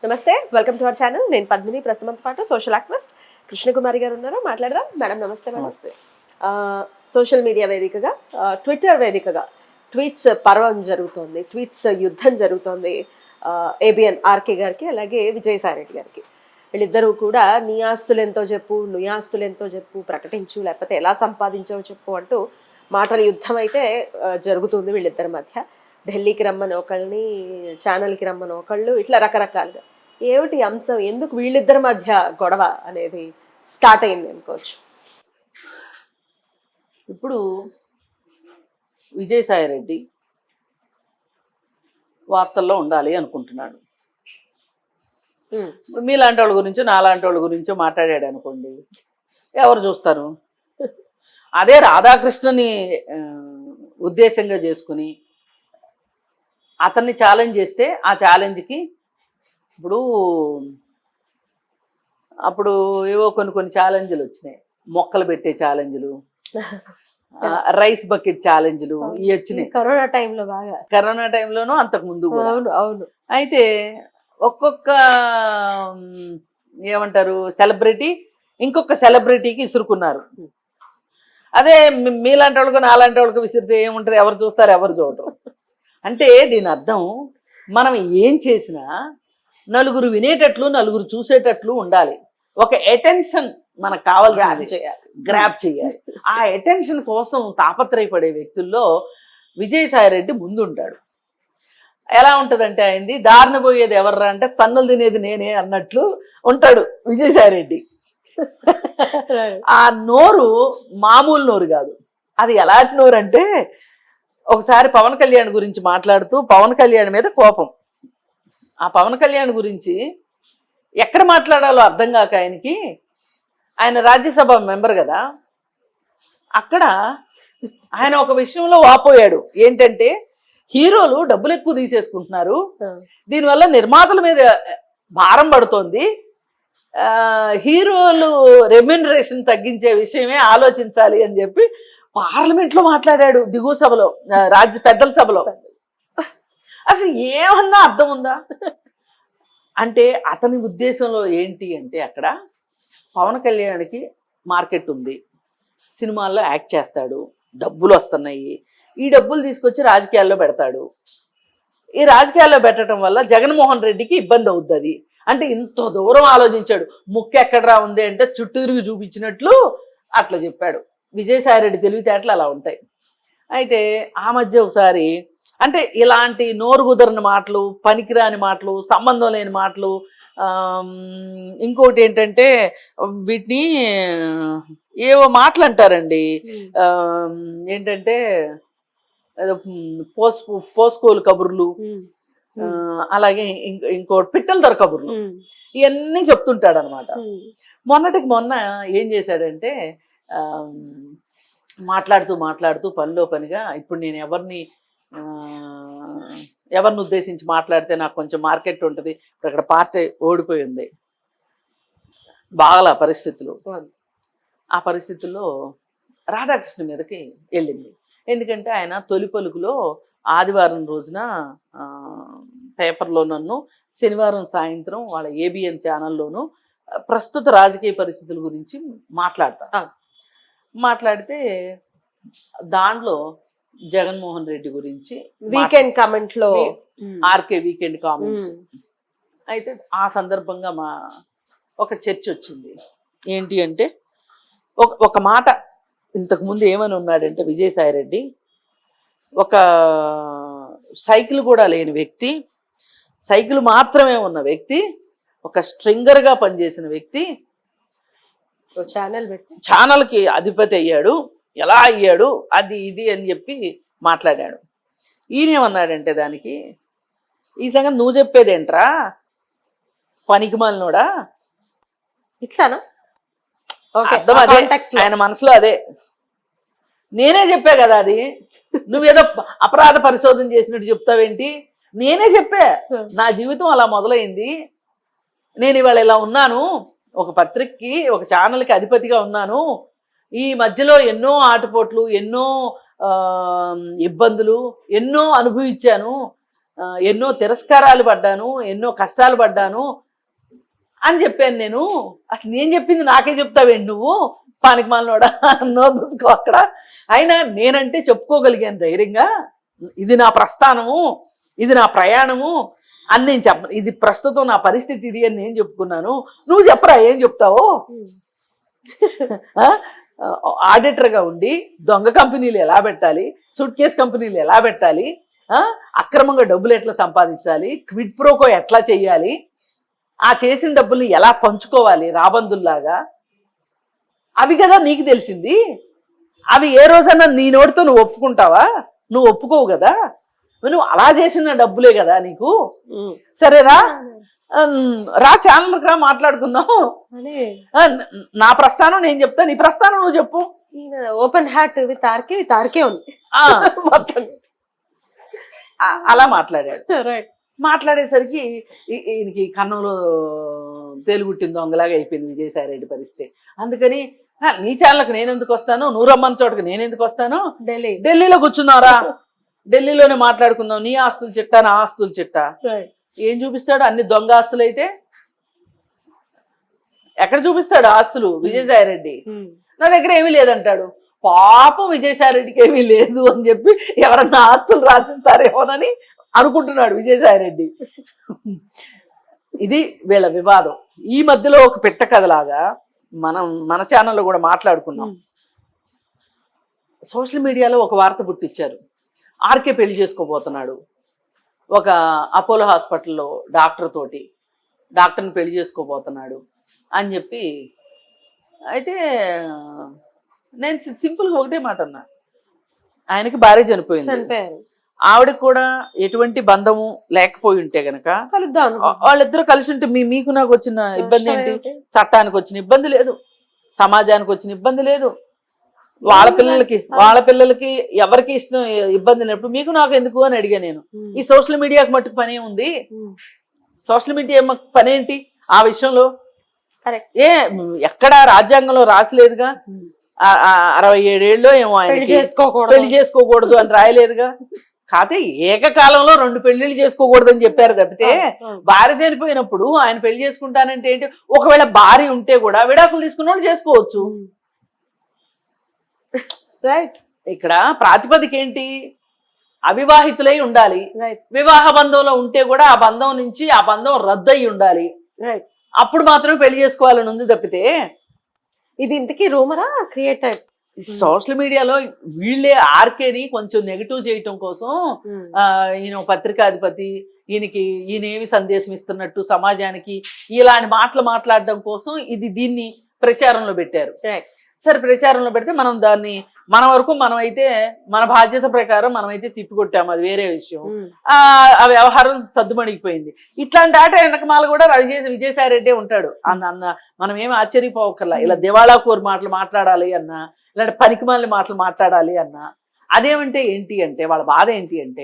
నమస్తే, welcome to our channel. నేను పద్మిని. ప్రస్తుతంతో పాటు సోషల్ యాక్టివిస్ట్ కృష్ణకుమారి గారు ఉన్నారు. మాట్లాడదాం. మేడం నమస్తే. నమస్తే. సోషల్ మీడియా వేదికగా, ట్విట్టర్ వేదికగా ట్వీట్స్ పర్వం జరుగుతోంది, ట్వీట్స్ యుద్ధం జరుగుతోంది. ఏబిఎన్ ఆర్కే గారికి, అలాగే విజయసాయి రెడ్డి గారికి. వీళ్ళిద్దరూ కూడా నీ ఆస్తులు ఎంతో చెప్పు, నీ ఆస్తులు ఎంతో చెప్పు, ప్రకటించు, లేకపోతే ఎలా సంపాదించావో చెప్పు అంటూ మాటల యుద్ధం అయితే జరుగుతుంది వీళ్ళిద్దరి మధ్య. ఢిల్లీకి రమ్మని ఒకళ్ళని, ఛానల్కి రమ్మని ఒకళ్ళు, ఇట్లా రకరకాలుగా. ఏమిటి అంశం, ఎందుకు వీళ్ళిద్దరి మధ్య గొడవ అనేది స్టార్ట్ అయింది అనుకోవచ్చు? ఇప్పుడు విజయసాయి రెడ్డి వార్తల్లో ఉండాలి అనుకుంటున్నాడు. మీలాంటి వాళ్ళ గురించో నాలాంటి వాళ్ళ గురించో మాట్లాడాడు అనుకోండి, ఎవరు చూస్తారు? అదే రాధాకృష్ణని ఉద్దేశంగా చేసుకుని అతన్ని ఛాలెంజ్ చేస్తే, ఆ ఛాలెంజ్కి అప్పుడు ఏవో కొన్ని ఛాలెంజ్లు వచ్చినాయి. మొక్కలు పెట్టే ఛాలెంజ్లు, రైస్ బకెట్ ఛాలెంజ్లు ఇవి వచ్చినాయి కరోనా టైంలో. బాగా కరోనా టైంలోనూ అంతకు ముందు కూడా. అవును. అయితే ఒక్కొక్క ఏమంటారు సెలబ్రిటీ ఇంకొక సెలబ్రిటీకి ఇసురుకున్నారు. అదే మీలాంటి వాళ్ళకు నాలాంటి వాళ్ళకు విసిరితే ఏముంటుంది? ఎవరు చూస్తారు? ఎవరు చూడరు. అంటే దీని అర్థం, మనం ఏం చేసినా నలుగురు వినేటట్లు, నలుగురు చూసేటట్లు ఉండాలి. ఒక అటెన్షన్ మనకు కావాల్సి గ్రాప్ చేయాలి. ఆ అటెన్షన్ కోసం తాపత్రయపడే వ్యక్తుల్లో విజయసాయి రెడ్డి ముందుంటాడు. ఎలా ఉంటుందంటే, ఆయనది దారిన పోయేది ఎవర్రా అంటే తన్నులు తినేది నేనే అన్నట్లు ఉంటాడు విజయసాయి రెడ్డి. ఆ నోరు మామూలు నోరు కాదు. అది ఎలాంటి నోరు అంటే, ఒకసారి పవన్ కళ్యాణ్ గురించి మాట్లాడుతూ పవన్ కళ్యాణ్ మీద కోపం. ఆ పవన్ కళ్యాణ్ గురించి ఎక్కడ మాట్లాడాలో అర్థం కాక ఆయనకి, ఆయన రాజ్యసభ మెంబర్ కదా, అక్కడ ఆయన ఒక విషయంలో వాపోయాడు. ఏంటంటే, హీరోలు డబ్బులు ఎక్కువ తీసేసుకుంటున్నారు, దీనివల్ల నిర్మాతల మీద భారం పడుతోంది, హీరోలు రెమ్యూనరేషన్ తగ్గించే విషయమే ఆలోచించాలి అని చెప్పి పార్లమెంట్లో మాట్లాడాడు, దిగువ సభలో, పెద్దల సభలో. అసలు ఏమన్నా అర్థం ఉందా? అంటే అతని ఉద్దేశంలో ఏంటి అంటే, అక్కడ పవన్ కళ్యాణ్కి మార్కెట్ ఉంది, సినిమాల్లో యాక్ట్ చేస్తాడు, డబ్బులు వస్తున్నాయి, ఈ డబ్బులు తీసుకొచ్చి రాజకీయాల్లో పెడతాడు. ఈ రాజకీయాల్లో పెట్టడం వల్ల జగన్మోహన్ రెడ్డికి ఇబ్బంది అవుతుంది. అంటే ఇంత దూరం ఆలోచించాడు. ముక్కు ఎక్కడరా ఉంది అంటే చుట్టూ తిరిగి చూపించినట్లు అట్లా చెప్పాడు. విజయసాయి రెడ్డి తెలివితేటలు అలా ఉంటాయి. అయితే ఆ మధ్య ఒకసారి, అంటే ఇలాంటి నోరు కుదరని మాటలు, పనికిరాని మాటలు, సంబంధం లేని మాటలు, ఇంకోటి ఏంటంటే వీటిని ఏవో మాటలు అంటారండి. ఏంటంటే పోస్కోలు కబుర్లు, అలాగే ఇంకోటి పిట్టల ధర కబుర్లు, ఇవన్నీ చెప్తుంటాడు అనమాట. మొన్నటికి మొన్న ఏం చేశాడంటే, మాట్లాడుతూ పనిలో పనిగా, ఇప్పుడు నేను ఎవరిని ఉద్దేశించి మాట్లాడితే నాకు కొంచెం మార్కెట్ ఉంటుంది, అక్కడ పార్టీ ఓడిపోయింది, బాగలా పరిస్థితులు. ఆ పరిస్థితుల్లో రాధాకృష్ణ మీదకి వెళ్ళింది. ఎందుకంటే ఆయన తొలి పలుకులో ఆదివారం రోజున పేపర్లో నన్ను, శనివారం సాయంత్రం వాళ్ళ ఏబిఎన్ ఛానల్లోనూ ప్రస్తుత రాజకీయ పరిస్థితుల గురించి మాట్లాడితే దాంట్లో జగన్మోహన్ రెడ్డి గురించి వీకెండ్ కామెంట్ లో, ఆర్కే వీకెండ్ కామెంట్స్. అయితే ఆ సందర్భంగా ఒక చర్చ వచ్చింది. ఏంటి అంటే, ఒక మాట ఇంతకుముందు ఏమని ఉన్నాడంటే విజయసాయి రెడ్డి, ఒక సైకిల్ కూడా లేని వ్యక్తి, సైకిల్ మాత్రమే ఉన్న వ్యక్తి, ఒక స్ట్రింగర్గా పనిచేసిన వ్యక్తి ఛానల్కి అధిపతి అయ్యాడు, ఎలా అయ్యాడు, అది ఇది అని చెప్పి మాట్లాడాడు. ఈయనేమన్నాడంటే దానికి, ఈ సంగతి నువ్వు చెప్పేదేంట్రా పనికిమాలినోడా, ఇట్లానా? అర్థం అదే, ఆయన మనసులో అదే. నేనే చెప్పా కదా, అది నువ్వేదో అపరాధ పరిశోధన చేసినట్టు చెప్తావేంటి? నేనే చెప్పా, నా జీవితం అలా మొదలైంది, నేను ఇవాళ ఇలా ఉన్నాను, ఒక పత్రికకి, ఒక ఛానల్కి అధిపతిగా ఉన్నాను, ఈ మధ్యలో ఎన్నో ఆటుపోట్లు, ఎన్నో ఇబ్బందులు, ఎన్నో అనుభవించాను, ఎన్నో తిరస్కారాలు పడ్డాను, ఎన్నో కష్టాలు పడ్డాను అని చెప్పాను నేను. అసలు నేను చెప్పింది నాకే చెప్తావేంటి నువ్వు, పానికి మాలనోడా, నో దూసుకో అక్కడ. అయినా నేనంటే చెప్పుకోగలిగాను ధైర్యంగా, ఇది నా ప్రస్థానము, ఇది నా ప్రయాణము అని నేను ఇది ప్రస్తుతం నా పరిస్థితి ఇది అని నేను చెప్పుకున్నాను. నువ్వు చెప్పరా ఏం చెప్తావో. ఆడిటర్గా ఉండి దొంగ కంపెనీలు ఎలా పెట్టాలి, సూట్ కేస్ కంపెనీలు ఎలా పెట్టాలి, అక్రమంగా డబ్బులు ఎట్లా సంపాదించాలి, క్విడ్ ప్రోకో ఎట్లా చెయ్యాలి, ఆ చేసిన డబ్బుల్ని ఎలా పంచుకోవాలి రాబందుల్లాగా, అవి కదా నీకు తెలిసింది. అవి ఏ రోజన్నా నీ నోటితో నువ్వు ఒప్పుకుంటావా? నువ్వు ఒప్పుకోవు కదా. నువ్వు అలా చేసిన డబ్బులే కదా నీకు. సరేరా, రా ఛానల్కి రా, మాట్లాడుకుందాం. నా ప్రస్థానం నేను చెప్తా, నీ ప్రస్థానం నువ్వు చెప్పు. ఓపెన్ హార్ట్ విత్ ఆర్కే ఉంది. అలా మాట్లాడాడు. మాట్లాడేసరికి ఈయనకి కన్నంలో తేలుగుట్టిన దొంగలాగా అయిపోయింది విజయసాయిరెడ్డి పరిస్థితి. అందుకని నీ ఛానల్కి నేను ఎందుకు వస్తాను, నువ్వు రమ్మని చోటకి నేను ఎందుకు వస్తాను, ఢిల్లీలో కూర్చున్నారా, ఢిల్లీలోనే మాట్లాడుకుందాం, నీ ఆస్తులు చిట్టా నా ఆస్తులు చిట్టా. ఏం చూపిస్తాడు? అన్ని దొంగ ఆస్తులు అయితే ఎక్కడ చూపిస్తాడు ఆస్తులు విజయసాయిరెడ్డి? నా దగ్గర ఏమీ లేదంటాడు. పాపం విజయసాయిరెడ్డికి ఏమీ లేదు అని చెప్పి ఎవరన్నా ఆస్తులు రాసిస్తారేమోనని అనుకుంటున్నాడు విజయసాయిరెడ్డి. ఇది వీళ్ళ వివాదం. ఈ మధ్యలో ఒక పెట్ట కథలాగా మన ఛానల్లో కూడా మాట్లాడుకున్నాం. సోషల్ మీడియాలో ఒక వార్త పుట్టించారు. ఆర్కే పెళ్లి చేసుకోబోతున్నాడు ఒక అపోలో హాస్పిటల్లో డాక్టర్ని పెళ్లి చేసుకోబోతున్నాడు అని చెప్పి. అయితే నేను సింపుల్గా ఒకటే మాట అన్నా, ఆయనకి భార్య చనిపోయింది, ఆవిడకి కూడా ఎటువంటి బంధము లేకపోయి ఉంటే గనక వాళ్ళిద్దరూ కలిసి ఉంటే మీకు నాకు వచ్చిన ఇబ్బంది ఏంటి? చట్టానికి వచ్చిన ఇబ్బంది లేదు, సమాజానికి వచ్చిన ఇబ్బంది లేదు, వాళ్ళ పిల్లలకి ఎవరికి ఇష్టం ఇబ్బంది లేనప్పుడు మీకు నాకు ఎందుకు అని అడిగా నేను. ఈ సోషల్ మీడియాకి మట్టుకు పని ఉంది, సోషల్ మీడియా పని ఏంటి ఆ విషయంలో? ఎక్కడ రాజ్యాంగంలో రాసిలేదుగా, 67 ఏళ్ళలో ఏమో ఆయన పెళ్లి చేసుకోకూడదు అని రాయలేదుగా. కాకపోతే ఏకకాలంలో 2 పెళ్లిళ్ళు చేసుకోకూడదు అని చెప్పారు తప్పితే భార్య చనిపోయినప్పుడు ఆయన పెళ్లి చేసుకుంటానంటే ఏంటి? ఒకవేళ భార్య ఉంటే కూడా విడాకులు తీసుకున్న వాళ్ళు చేసుకోవచ్చు. రైట్. ఇక్కడ ప్రాతిపదిక ఏంటి? అవివాహితులై ఉండాలి. వివాహ బంధంలో ఉంటే కూడా ఆ బంధం నుంచి ఆ బంధం రద్దు అయి ఉండాలి. అప్పుడు మాత్రమే పెళ్లి చేసుకోవాలని ఉంది తప్పితే ఇది ఇంతకీ రూమరా క్రియేటెడ్? సోషల్ మీడియాలో వీళ్ళే ఆర్కేని కొంచెం నెగిటివ్ చేయటం కోసం ఈయన పత్రికాధిపతి, ఈయనేమి సందేశం ఇస్తున్నట్టు సమాజానికి ఇలాంటి మాటలు మాట్లాడడం కోసం దీన్ని ప్రచారంలో పెట్టారు. సరే, ప్రచారంలో పెడితే మనం దాన్ని మన వరకు మనమైతే మన బాధ్యత ప్రకారం మనమైతే తిప్పికొట్టాము, అది వేరే విషయం. ఆ వ్యవహారం సద్దుమణిగిపోయింది. ఇట్లాంటి ఆట వెనకమాల కూడా విజయసాయిరెడ్డి ఉంటాడు అన్న మనం ఏమి ఆశ్చర్యపోకర్లా. ఇలా దివాళా కోరు మాటలు మాట్లాడాలి అన్నా, ఇలాంటి పనికిమాలిన మాటలు మాట్లాడాలి అన్నా, అదేమంటే ఏంటి అంటే వాళ్ళ బాధ ఏంటి అంటే